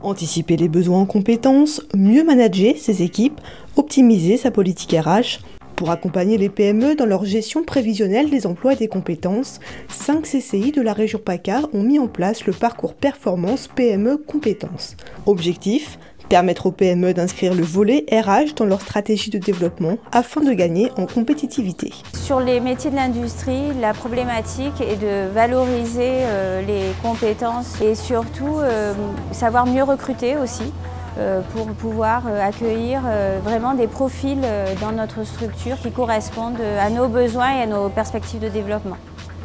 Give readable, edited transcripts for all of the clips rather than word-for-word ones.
Anticiper les besoins en compétences, mieux manager ses équipes, optimiser sa politique RH. Pour accompagner les PME dans leur gestion prévisionnelle des emplois et des compétences, 5 CCI de la région PACA ont mis en place le parcours performance PME compétences. Objectif : permettre aux PME d'inscrire le volet RH dans leur stratégie de développement afin de gagner en compétitivité. Sur les métiers de l'industrie, la problématique est de valoriser les compétences et surtout savoir mieux recruter aussi pour pouvoir accueillir vraiment des profils dans notre structure qui correspondent à nos besoins et à nos perspectives de développement.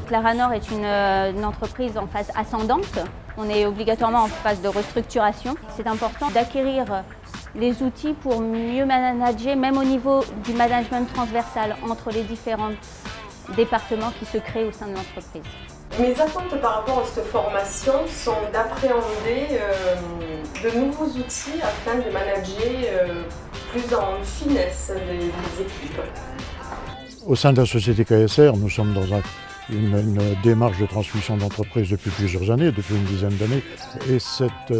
Claranor est une entreprise en phase ascendante. On est obligatoirement en phase de restructuration. C'est important d'acquérir les outils pour mieux manager, même au niveau du management transversal entre les différents départements qui se créent au sein de l'entreprise. Mes attentes par rapport à cette formation sont d'appréhender de nouveaux outils afin de manager plus en finesse les équipes. Au sein de la société KSR, nous sommes dans une démarche de transmission d'entreprise depuis plusieurs années, depuis une dizaine d'années, et cette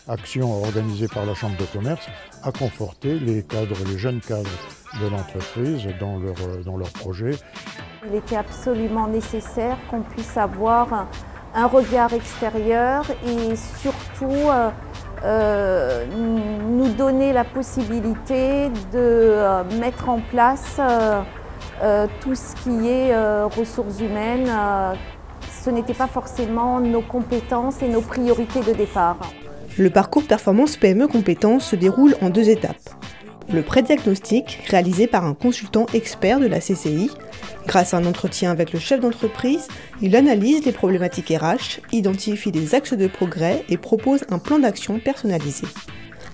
action organisée par la Chambre de commerce a conforté les cadres, les jeunes cadres de l'entreprise dans leurs projets. Il était absolument nécessaire qu'on puisse avoir un regard extérieur et surtout nous donner la possibilité de mettre en place tout ce qui est ressources humaines. Ce n'était pas forcément nos compétences et nos priorités de départ. Le parcours performance PME compétences se déroule en 2 étapes. Le pré-diagnostic, réalisé par un consultant expert de la CCI. Grâce à un entretien avec le chef d'entreprise, il analyse les problématiques RH, identifie les axes de progrès et propose un plan d'action personnalisé.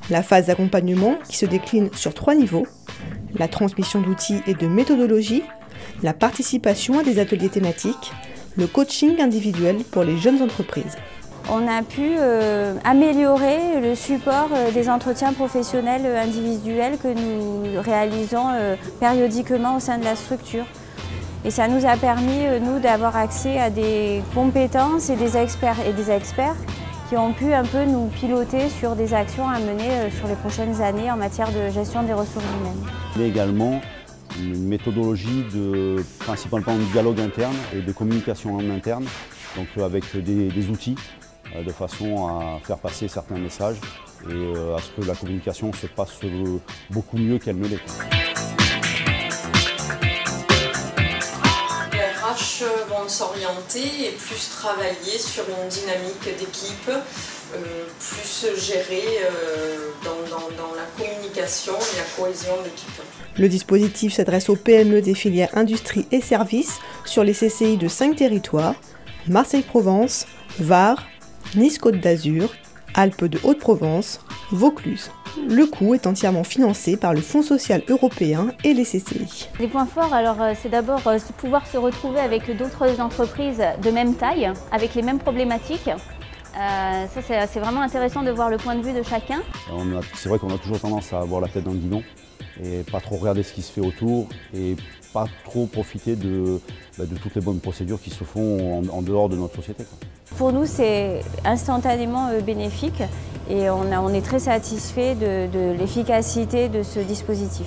La phase d'accompagnement qui se décline sur 3 niveaux, la transmission d'outils et de méthodologies, la participation à des ateliers thématiques, le coaching individuel pour les jeunes entreprises. On a pu améliorer le support des entretiens professionnels individuels que nous réalisons périodiquement au sein de la structure. Et ça nous a permis, nous, d'avoir accès à des compétences et des experts qui ont pu un peu nous piloter sur des actions à mener sur les prochaines années en matière de gestion des ressources humaines. Il y a également une méthodologie principalement de dialogue interne et de communication en interne, donc avec des outils de façon à faire passer certains messages et à ce que la communication se passe beaucoup mieux qu'elle ne l'est. Les RH vont s'orienter et plus travailler sur une dynamique d'équipe, plus gérer dans la communication et la cohésion d'équipe. Le dispositif s'adresse aux PME des filières industrie et services sur les CCI de 5 territoires, Marseille-Provence, Var, Nice-Côte d'Azur, Alpes de Haute-Provence, Vaucluse. Le coût est entièrement financé par le Fonds social européen et les CCI. Les points forts, alors, c'est d'abord pouvoir se retrouver avec d'autres entreprises de même taille, avec les mêmes problématiques. Ça, c'est vraiment intéressant de voir le point de vue de chacun. C'est vrai qu'on a toujours tendance à avoir la tête dans le guidon et pas trop regarder ce qui se fait autour et pas trop profiter de toutes les bonnes procédures qui se font en dehors de notre société. Pour nous, c'est instantanément bénéfique et on est très satisfait de l'efficacité de ce dispositif.